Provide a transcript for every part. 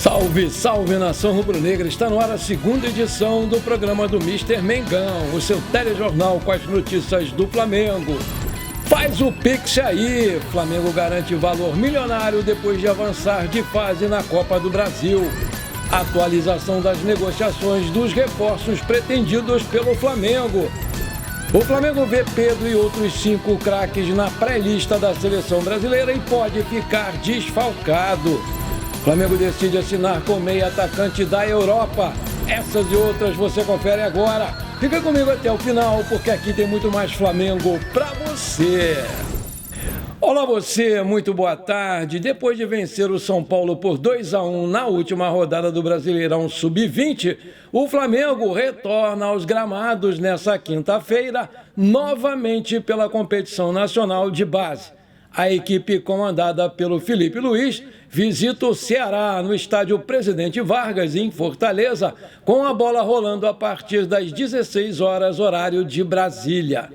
Salve, salve, nação rubro-negra! Está no ar a segunda edição do programa do Mister Mengão, o seu telejornal com as notícias do Flamengo. Faz o Pix aí! Flamengo garante valor milionário depois de avançar de fase na Copa do Brasil. Atualização das negociações dos reforços pretendidos pelo Flamengo. O Flamengo vê Pedro e outros 5 craques na pré-lista da seleção brasileira e pode ficar desfalcado. Flamengo decide assinar com meio atacante da Europa. Essas e outras você confere agora. Fica comigo até o final, porque aqui tem muito mais Flamengo pra você. Olá você, muito boa tarde. Depois de vencer o São Paulo por 2-1 na última rodada do Brasileirão Sub-20, o Flamengo retorna aos gramados nessa quinta-feira, novamente pela competição nacional de base. A equipe comandada pelo Felipe Luiz visita o Ceará no estádio Presidente Vargas, em Fortaleza, com a bola rolando a partir das 16 horas, horário de Brasília.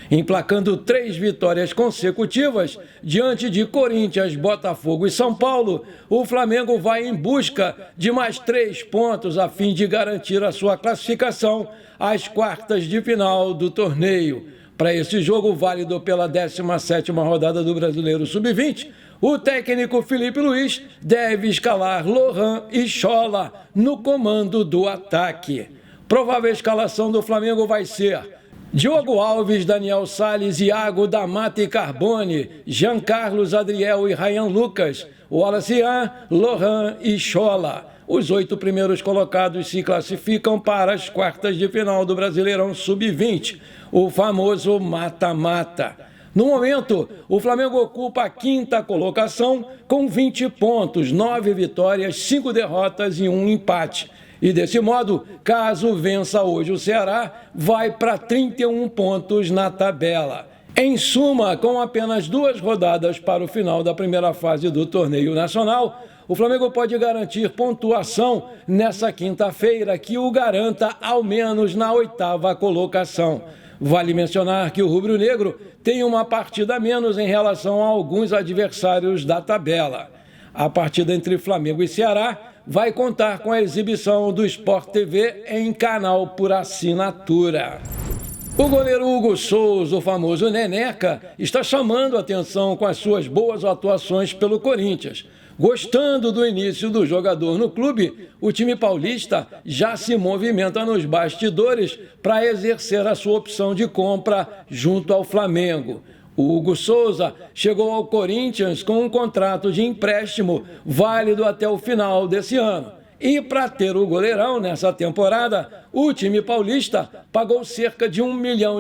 Emplacando 3 vitórias consecutivas diante de Corinthians, Botafogo e São Paulo, o Flamengo vai em busca de mais 3 pontos a fim de garantir a sua classificação às quartas de final do torneio. Para esse jogo, válido pela 17ª rodada do Brasileiro Sub-20, o técnico Felipe Luiz deve escalar Lohan e Schola no comando do ataque. Provável escalação do Flamengo vai ser Diogo Alves, Daniel Salles, Iago da Mata e Carbone, Jean Carlos, Adriel e Ryan Lucas, Wallace Ian, Lohan e Schola. Os 8 primeiros colocados se classificam para as quartas de final do Brasileirão Sub-20, o famoso mata-mata. No momento, o Flamengo ocupa a 5ª colocação com 20 pontos, 9 vitórias, 5 derrotas e 1 empate. E desse modo, caso vença hoje o Ceará, vai para 31 pontos na tabela. Em suma, com apenas 2 rodadas para o final da primeira fase do torneio nacional, o Flamengo pode garantir pontuação nessa quinta-feira que o garanta ao menos na 8ª colocação. Vale mencionar que o rubro-negro tem uma partida a menos em relação a alguns adversários da tabela. A partida entre Flamengo e Ceará vai contar com a exibição do Sport TV em canal por assinatura. O goleiro Hugo Souza, o famoso Neneca, está chamando a atenção com as suas boas atuações pelo Corinthians. Gostando do início do jogador no clube, o time paulista já se movimenta nos bastidores para exercer a sua opção de compra junto ao Flamengo. O Hugo Souza chegou ao Corinthians com um contrato de empréstimo válido até o final desse ano. E para ter o goleirão nessa temporada, o time paulista pagou cerca de R$1 milhão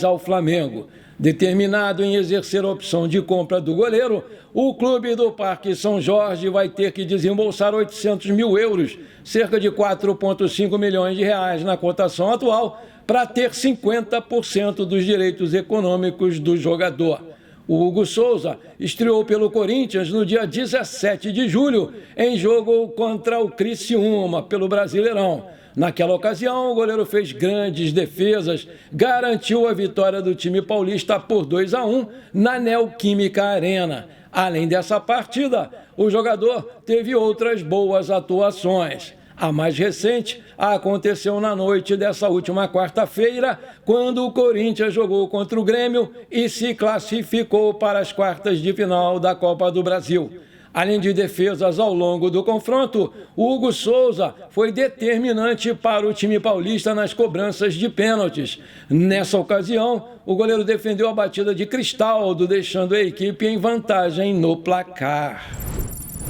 ao Flamengo. Determinado em exercer a opção de compra do goleiro, o clube do Parque São Jorge vai ter que desembolsar 800 mil euros, cerca de 4,5 milhões de reais na cotação atual, para ter 50% dos direitos econômicos do jogador. O Hugo Souza estreou pelo Corinthians no dia 17 de julho, em jogo contra o Criciúma, pelo Brasileirão. Naquela ocasião, o goleiro fez grandes defesas, garantiu a vitória do time paulista por 2-1 na Neoquímica Arena. Além dessa partida, o jogador teve outras boas atuações. A mais recente aconteceu na noite dessa última quarta-feira, quando o Corinthians jogou contra o Grêmio e se classificou para as quartas de final da Copa do Brasil. Além de defesas ao longo do confronto, o Hugo Souza foi determinante para o time paulista nas cobranças de pênaltis. Nessa ocasião, o goleiro defendeu a batida de Cristaldo, deixando a equipe em vantagem no placar.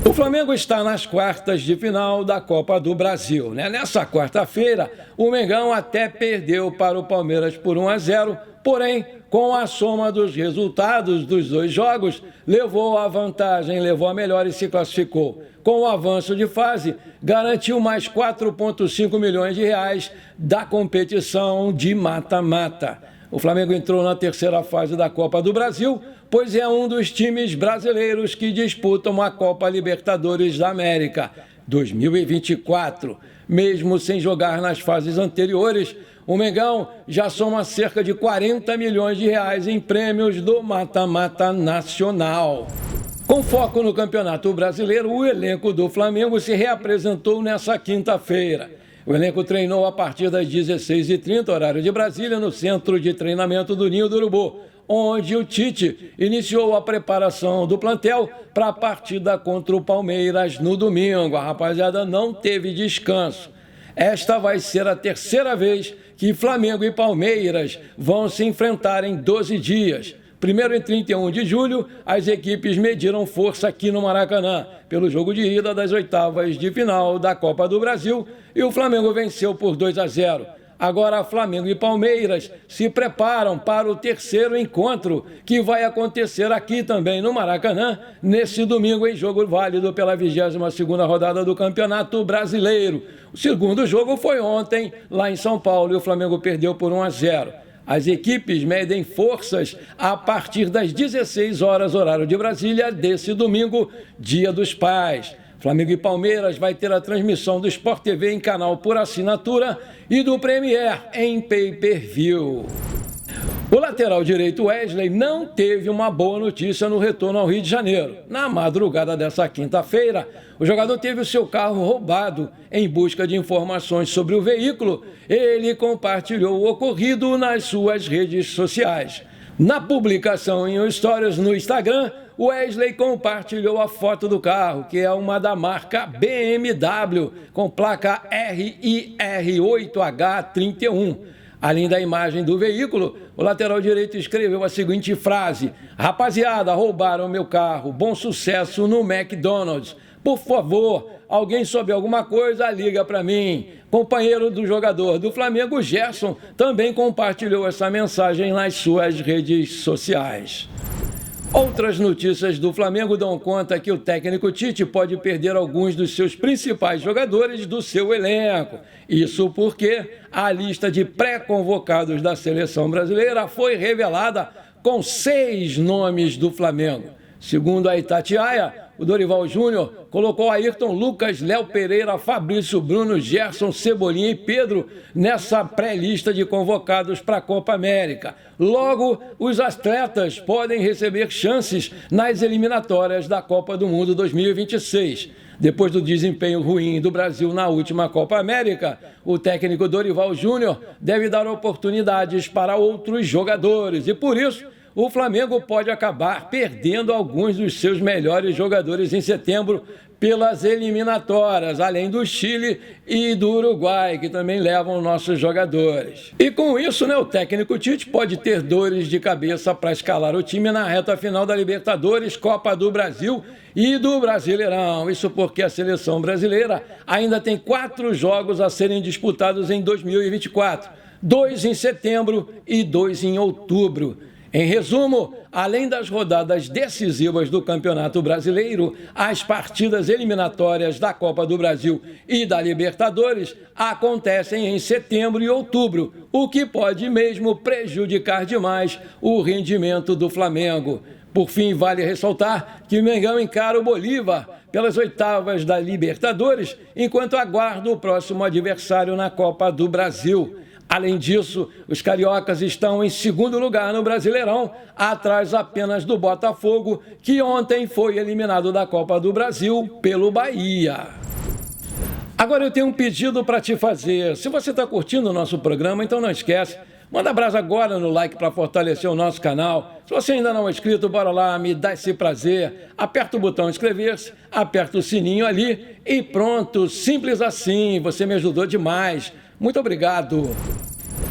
O Flamengo está nas quartas de final da Copa do Brasil, Nessa quarta-feira, o Mengão até perdeu para o Palmeiras por 1-0, porém, com a soma dos resultados dos 2 jogos, levou a vantagem, levou a melhor e se classificou. Com o avanço de fase, garantiu mais 4,5 milhões de reais da competição de mata-mata. O Flamengo entrou na 3ª fase da Copa do Brasil, pois é um dos times brasileiros que disputam a Copa Libertadores da América 2024. Mesmo sem jogar nas fases anteriores, o Mengão já soma cerca de 40 milhões de reais em prêmios do mata-mata nacional. Com foco no Campeonato Brasileiro, o elenco do Flamengo se reapresentou nesta quinta-feira. O elenco treinou a partir das 16h30, horário de Brasília, no Centro de Treinamento do Ninho do Urubu, onde o Tite iniciou a preparação do plantel para a partida contra o Palmeiras no domingo. A rapaziada não teve descanso. Esta vai ser a terceira vez que Flamengo e Palmeiras vão se enfrentar em 12 dias. Primeiro, em 31 de julho, as equipes mediram força aqui no Maracanã, pelo jogo de ida das oitavas de final da Copa do Brasil, e o Flamengo venceu por 2-0. Agora, Flamengo e Palmeiras se preparam para o terceiro encontro, que vai acontecer aqui também no Maracanã, nesse domingo, em jogo válido pela 22ª rodada do Campeonato Brasileiro. O segundo jogo foi ontem, lá em São Paulo, e o Flamengo perdeu por 1-0. As equipes medem forças a partir das 16 horas, horário de Brasília, desse domingo, Dia dos Pais. Flamengo e Palmeiras vai ter a transmissão do Sport TV em canal por assinatura e do Premier em pay-per-view. O lateral direito Wesley não teve uma boa notícia no retorno ao Rio de Janeiro. Na madrugada dessa quinta-feira, o jogador teve o seu carro roubado. Em busca de informações sobre o veículo, ele compartilhou o ocorrido nas suas redes sociais. Na publicação em stories no Instagram, Wesley compartilhou a foto do carro, que é uma da marca BMW, com placa RIR8H31. Além da imagem do veículo, o lateral direito escreveu a seguinte frase: "Rapaziada, roubaram meu carro, bom sucesso no McDonald's. Por favor, alguém souber alguma coisa, liga para mim." Companheiro do jogador do Flamengo, Gerson, também compartilhou essa mensagem nas suas redes sociais. Outras notícias do Flamengo dão conta que o técnico Tite pode perder alguns dos seus principais jogadores do seu elenco. Isso porque a lista de pré-convocados da seleção brasileira foi revelada com 6 nomes do Flamengo. Segundo a Itatiaia, o Dorival Júnior colocou Ayrton, Lucas, Léo Pereira, Fabrício, Bruno, Gerson, Cebolinha e Pedro nessa pré-lista de convocados para a Copa América. Logo, os atletas podem receber chances nas eliminatórias da Copa do Mundo 2026. Depois do desempenho ruim do Brasil na última Copa América, o técnico Dorival Júnior deve dar oportunidades para outros jogadores e, por isso, o Flamengo pode acabar perdendo alguns dos seus melhores jogadores em setembro pelas eliminatórias, além do Chile e do Uruguai, que também levam nossos jogadores. E com isso, o técnico Tite pode ter dores de cabeça para escalar o time na reta final da Libertadores, Copa do Brasil e do Brasileirão. Isso porque a seleção brasileira ainda tem 4 jogos a serem disputados em 2024, 2 em setembro e 2 em outubro. Em resumo, além das rodadas decisivas do Campeonato Brasileiro, as partidas eliminatórias da Copa do Brasil e da Libertadores acontecem em setembro e outubro, o que pode mesmo prejudicar demais o rendimento do Flamengo. Por fim, vale ressaltar que o Mengão encara o Bolívar pelas oitavas da Libertadores, enquanto aguarda o próximo adversário na Copa do Brasil. Além disso, os cariocas estão em segundo lugar no Brasileirão, atrás apenas do Botafogo, que ontem foi eliminado da Copa do Brasil pelo Bahia. Agora eu tenho um pedido para te fazer. Se você está curtindo o nosso programa, então não esquece, manda brasa agora no like para fortalecer o nosso canal. Se você ainda não é inscrito, bora lá, me dá esse prazer. Aperta o botão inscrever-se, aperta o sininho ali e pronto, simples assim, você me ajudou demais. Muito obrigado.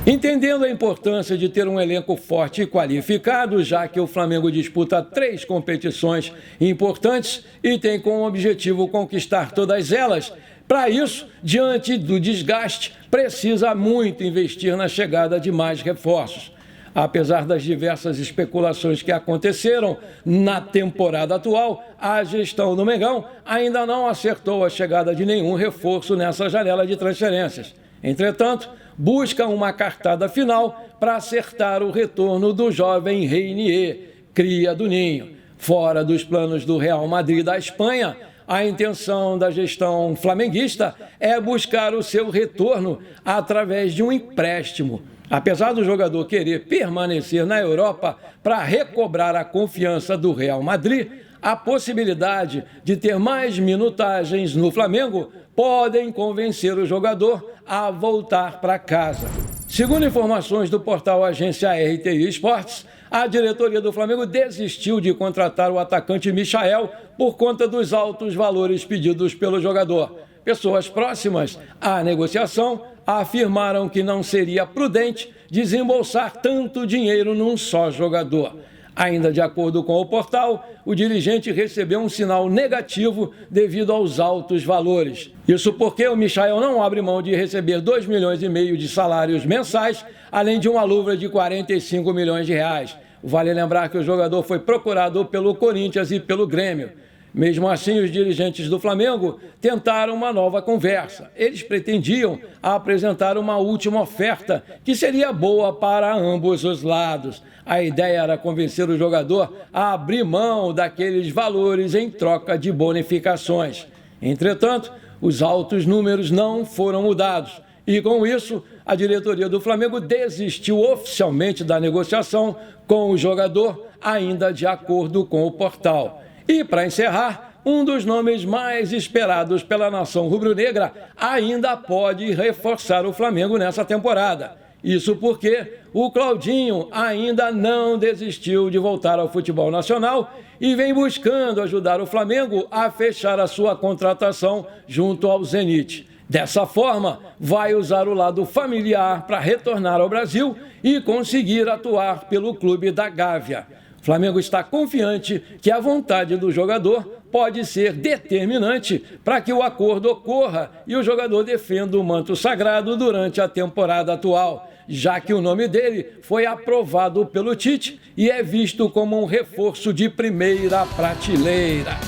Entendendo a importância de ter um elenco forte e qualificado, já que o Flamengo disputa 3 competições importantes e tem como objetivo conquistar todas elas, para isso, diante do desgaste, precisa muito investir na chegada de mais reforços. Apesar das diversas especulações que aconteceram na temporada atual, a gestão do Mengão ainda não acertou a chegada de nenhum reforço nessa janela de transferências. Entretanto, busca uma cartada final para acertar o retorno do jovem Reinier, cria do Ninho. Fora dos planos do Real Madrid da Espanha, a intenção da gestão flamenguista é buscar o seu retorno através de um empréstimo. Apesar do jogador querer permanecer na Europa para recobrar a confiança do Real Madrid, a possibilidade de ter mais minutagens no Flamengo podem convencer o jogador a voltar para casa. Segundo informações do portal Agência RTI Esportes, a diretoria do Flamengo desistiu de contratar o atacante Michael por conta dos altos valores pedidos pelo jogador. Pessoas próximas à negociação afirmaram que não seria prudente desembolsar tanto dinheiro num só jogador. Ainda de acordo com o portal, o dirigente recebeu um sinal negativo devido aos altos valores. Isso porque o Michael não abre mão de receber 2,5 milhões de salários mensais, além de uma luva de 45 milhões de reais. Vale lembrar que o jogador foi procurado pelo Corinthians e pelo Grêmio. Mesmo assim, os dirigentes do Flamengo tentaram uma nova conversa. Eles pretendiam apresentar uma última oferta que seria boa para ambos os lados. A ideia era convencer o jogador a abrir mão daqueles valores em troca de bonificações. Entretanto, os altos números não foram mudados. E, com isso, a diretoria do Flamengo desistiu oficialmente da negociação com o jogador, ainda de acordo com o portal. E, para encerrar, um dos nomes mais esperados pela nação rubro-negra ainda pode reforçar o Flamengo nessa temporada. Isso porque o Claudinho ainda não desistiu de voltar ao futebol nacional e vem buscando ajudar o Flamengo a fechar a sua contratação junto ao Zenit. Dessa forma, vai usar o lado familiar para retornar ao Brasil e conseguir atuar pelo clube da Gávea. O Flamengo está confiante que a vontade do jogador pode ser determinante para que o acordo ocorra e o jogador defenda o manto sagrado durante a temporada atual, já que o nome dele foi aprovado pelo Tite e é visto como um reforço de primeira prateleira.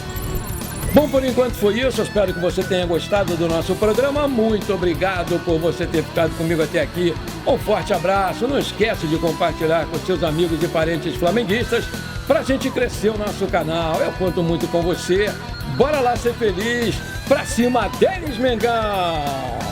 Bom, por enquanto foi isso. Eu espero que você tenha gostado do nosso programa. Muito obrigado por você ter ficado comigo até aqui. Um forte abraço. Não esquece de compartilhar com seus amigos e parentes flamenguistas para a gente crescer o nosso canal. Eu conto muito com você. Bora lá ser feliz. Pra cima deles, Mengão!